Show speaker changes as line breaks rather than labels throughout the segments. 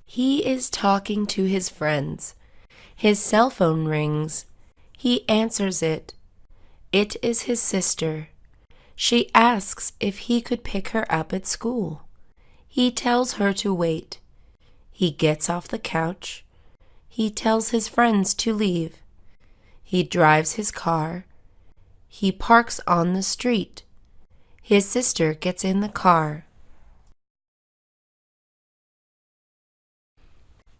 He is talking to his friends. His cell phone rings. He answers it. It is his sister. She asks if he could pick her up at school. He tells her to wait. He gets off the couch. He tells his friends to leave. He drives his car. He parks on the street. His sister gets in the car.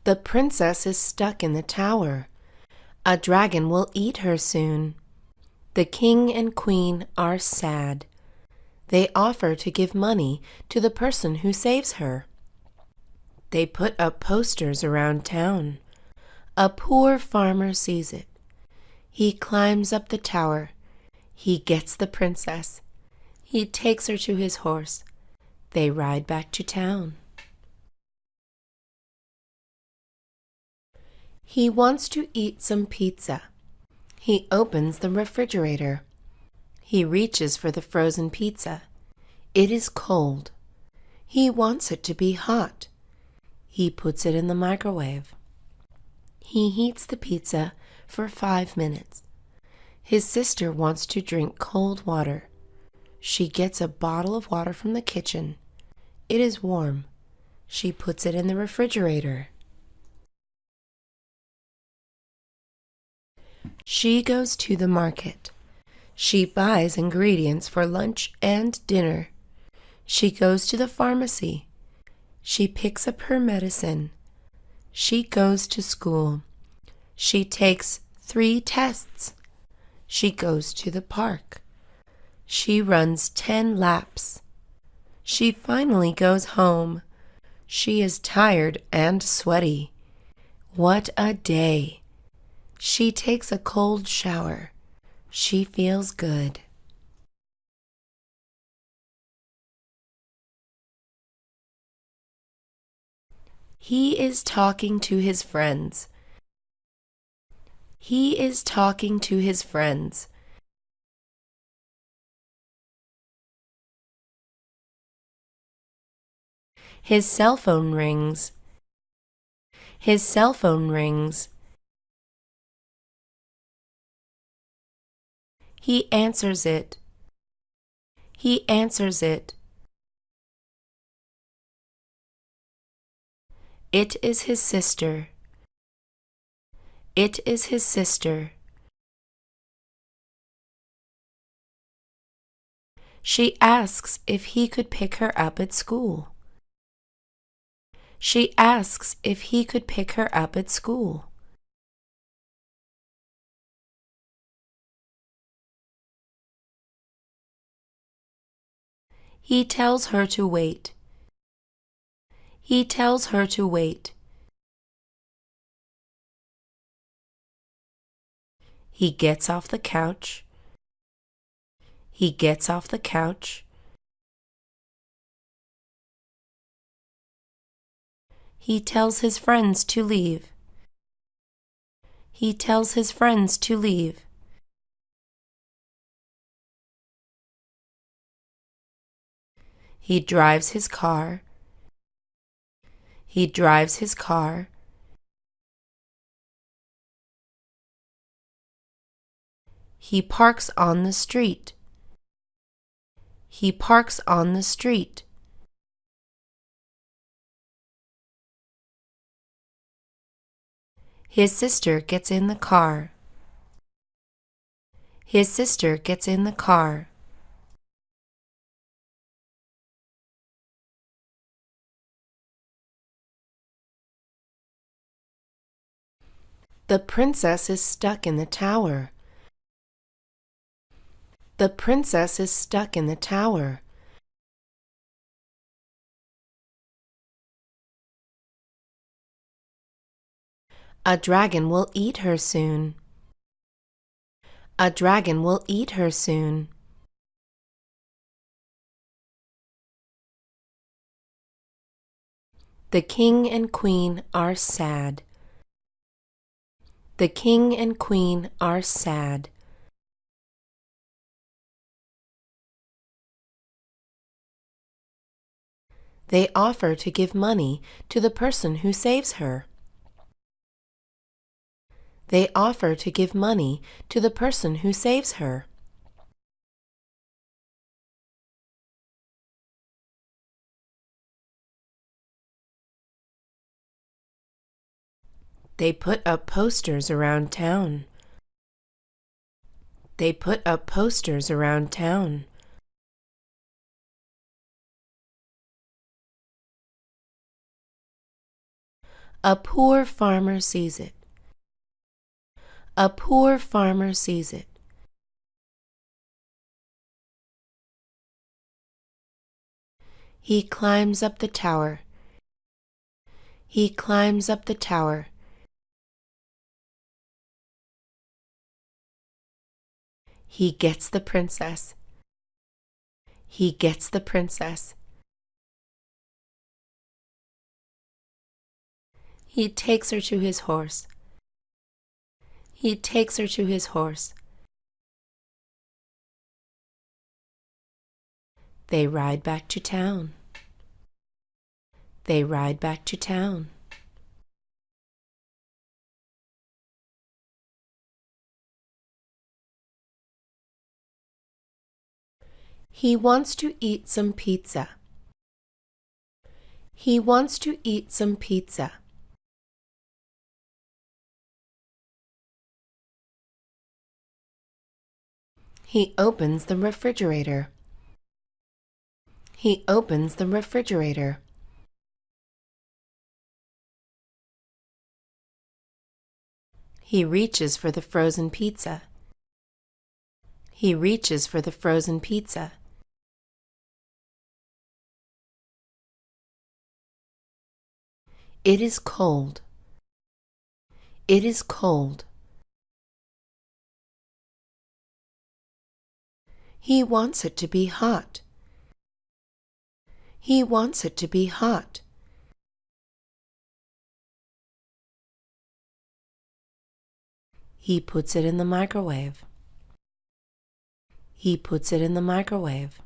The princess is stuck in the tower. A dragon will eat her soon. The king and queen are sad. They offer to give money to the person who saves her. They put up posters around town. A poor farmer sees it. He climbs up the tower. He gets the princess. He takes her to his horse. They ride back to town. He wants to eat some pizza. He opens the refrigerator. He reaches for the frozen pizza. It is cold. He wants it to be hot. He puts it in the microwave. He heats the pizza for 5 minutes. His sister wants to drink cold water. She gets a bottle of water from the kitchen. It is warm. She puts it in the refrigerator. She goes to the market. She buys ingredients for lunch and dinner. She goes to the pharmacy. She picks up her medicine. She goes to school. She takes 3 tests. She goes to the park. She runs 10 laps. She finally goes home. She is tired and sweaty. What a day! She takes a cold shower. She feels good. He is talking to his friends. He is talking to his friends. His cell phone rings. His cell phone rings. He answers it. He answers it. It is his sister. It is his sister. She asks if he could pick her up at school. She asks if he could pick her up at school. He tells her to wait. He tells her to wait. He gets off the couch. He gets off the couch. He tells his friends to leave. He tells his friends to leave. He drives his car. He drives his car. He parks on the street. He parks on the street. His sister gets in the car. His sister gets in the car. The princess is stuck in the tower. The princess is stuck in the tower. A dragon will eat her soon. A dragon will eat her soon. The king and queen are sad. The king and queen are sad. They offer to give money to the person who saves her. They offer to give money to the person who saves her. They put up posters around town. They put up posters around town. A poor farmer sees it. A poor farmer sees it. He climbs up the tower. He climbs up the tower. He gets the princess. He gets the princess. He takes her to his horse. He takes her to his horse. They ride back to town. They ride back to town. He wants to eat some pizza. He wants to eat some pizza. He opens the refrigerator. He opens the refrigerator. He reaches for the frozen pizza. He reaches for the frozen pizza. It is cold. It is cold. He wants it to be hot. He wants it to be hot. He puts it in the microwave. He puts it in the microwave.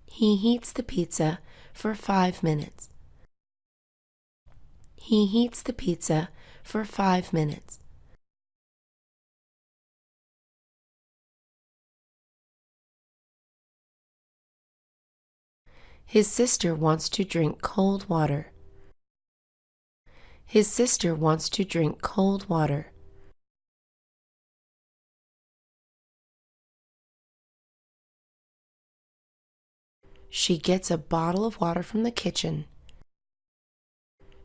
He heats the pizza for 5 minutes. He heats the pizza for 5 minutes. His sister wants to drink cold water. His sister wants to drink cold water. She gets a bottle of water from the kitchen.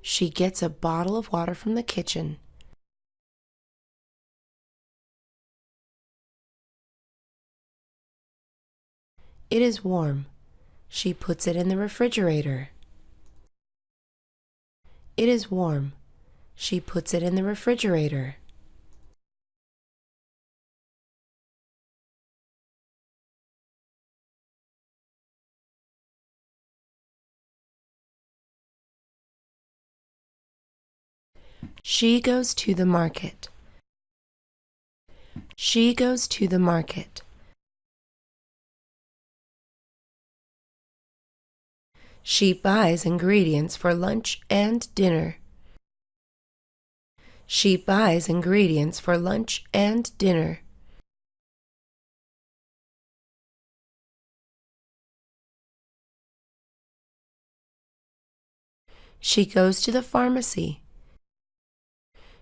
She gets a bottle of water from the kitchen. It is warm. She puts it in the refrigerator. It is warm. She puts it in the refrigerator. She goes to the market. She goes to the market. She buys ingredients for lunch and dinner. She buys ingredients for lunch and dinner. She goes to the pharmacy.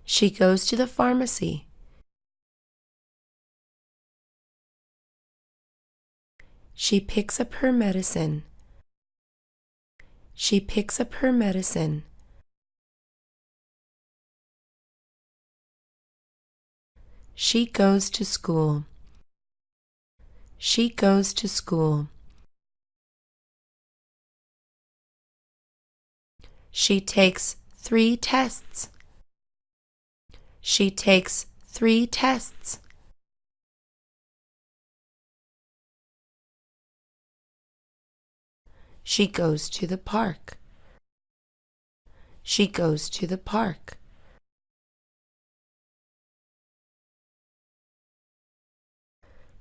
She goes to the pharmacy. She picks up her medicine. She picks up her medicine. She goes to school. She goes to school. She takes 3 tests. She takes 3 tests. She goes to the park. She goes to the park.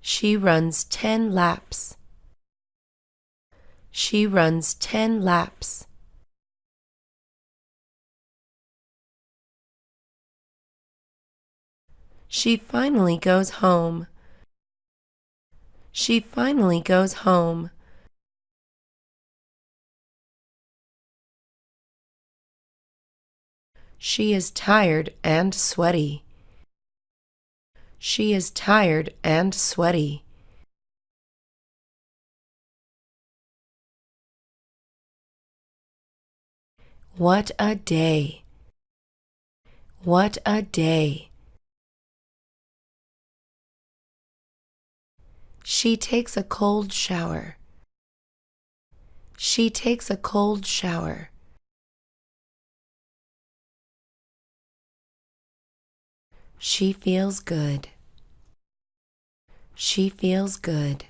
She runs 10 laps. She runs 10 laps. She finally goes home. She finally goes home. She is tired and sweaty. She is tired and sweaty. What a day! What a day! She takes a cold shower. She takes a cold shower. She feels good. She feels good.